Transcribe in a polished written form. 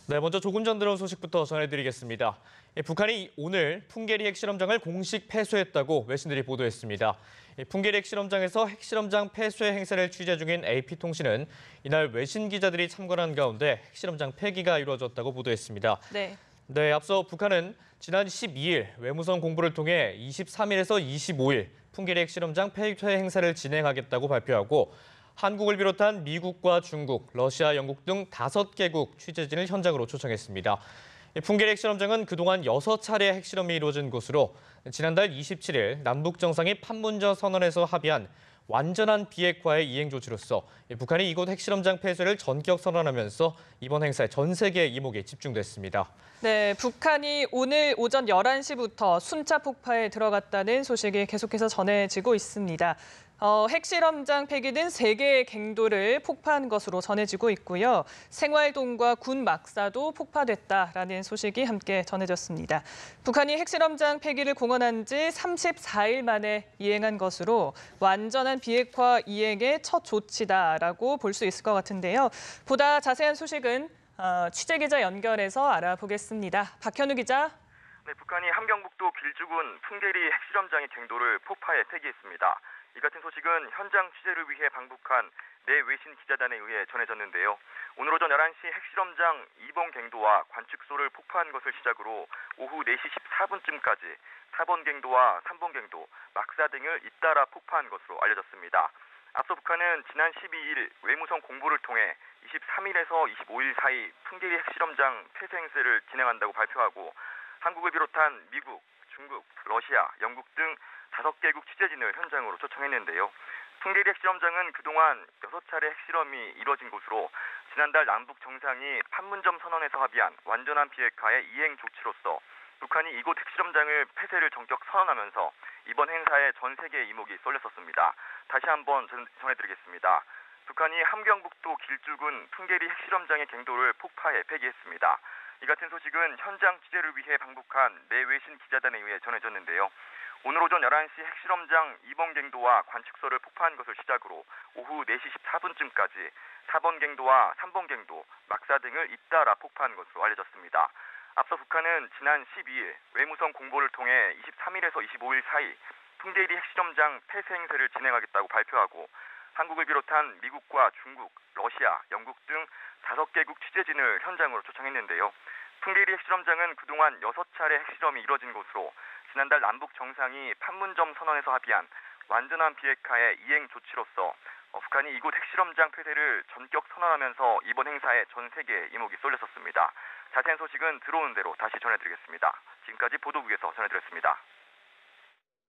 네, 먼저 조금 전 들어온 소식부터 전해드리겠습니다. 북한이 오늘 풍계리 핵실험장을 공식 폐쇄했다고 외신들이 보도했습니다. 풍계리 핵실험장에서 핵실험장 폐쇄 행사를 취재 중인 AP통신은 이날 외신 기자들이 참관한 가운데 핵실험장 폐기가 이루어졌다고 보도했습니다. 네. 네, 앞서 북한은 지난 12일 외무성 공부를 통해 23일에서 25일 풍계리 핵실험장 폐쇄 행사를 진행하겠다고 발표하고 한국을 비롯한 미국과 중국, 러시아, 영국 등 5개국 취재진을 현장으로 초청했습니다. 풍계리 핵실험장은 그동안 6차례 핵실험이 이루어진 곳으로 지난달 27일 남북 정상이 판문점 선언에서 합의한 완전한 비핵화의 이행 조치로서 북한이 이곳 핵실험장 폐쇄를 전격 선언하면서 이번 행사에 전 세계 이목이 집중됐습니다. 네, 북한이 오늘 오전 11시부터 순차 폭파에 들어갔다는 소식이 계속해서 전해지고 있습니다. 핵실험장 폐기는 3개의 갱도를 폭파한 것으로 전해지고 있고요. 생활동과 군 막사도 폭파됐다라는 소식이 함께 전해졌습니다. 북한이 핵실험장 폐기를 공언한 지 34일 만에 이행한 것으로 완전한 비핵화 이행의 첫 조치다라고 볼 수 있을 것 같은데요. 보다 자세한 소식은 취재기자 연결해서 알아보겠습니다. 박현우 기자. 네, 북한이 함경북도 길쭉은 풍계리 핵실험장의 갱도를 폭파해 폐기했습니다. 이 같은 소식은 현장 취재를 위해 방북한 내 외신 기자단에 의해 전해졌는데요. 오늘 오전 11시 핵실험장 2번 갱도와 관측소를 폭파한 것을 시작으로 오후 4시 14분쯤까지 4번 갱도와 3번 갱도, 막사 등을 잇따라 폭파한 것으로 알려졌습니다. 앞서 북한은 지난 12일 외무성 공보를 통해 23일에서 25일 사이 풍계리 핵실험장 폐쇄 행세를 진행한다고 발표하고 한국을 비롯한 미국, 중국, 러시아, 영국 등 5개국 취재진을 현장으로 초청했는데요. 풍계리 핵실험장은 그동안 6차례 핵실험이 이뤄진 곳으로 지난달 남북 정상이 판문점 선언에서 합의한 완전한 비핵화의 이행 조치로서 북한이 이곳 핵실험장을 폐쇄를 전격 선언하면서 이번 행사에 전 세계의 이목이 쏠렸었습니다. 다시 한번 전해드리겠습니다. 북한이 함경북도 길쭉은 풍계리 핵실험장의 갱도를 폭파해 폐기했습니다. 이 같은 소식은 현장 취재를 위해 방북한 내 외신 기자단에 의해 전해졌는데요. 오늘 오전 11시 핵실험장 2번 갱도와 관측소를 폭파한 것을 시작으로 오후 4시 14분쯤까지 4번 갱도와 3번 갱도, 막사 등을 잇따라 폭파한 것으로 알려졌습니다. 앞서 북한은 지난 12일 외무성 공보를 통해 23일에서 25일 사이 풍계리 핵실험장 폐쇄 행세를 진행하겠다고 발표하고 한국을 비롯한 미국과 중국, 러시아, 영국 등 5개국 취재진을 현장으로 초청했는데요. 풍계리 핵실험장은 그동안 6차례 핵실험이 이뤄진 곳으로 지난달 남북 정상이 판문점 선언에서 합의한 완전한 비핵화의 이행 조치로서 북한이 이곳 핵실험장 폐쇄를 전격 선언하면서 이번 행사에 전 세계의 이목이 쏠렸었습니다. 자세한 소식은 들어오는 대로 다시 전해드리겠습니다. 지금까지 보도국에서 전해드렸습니다.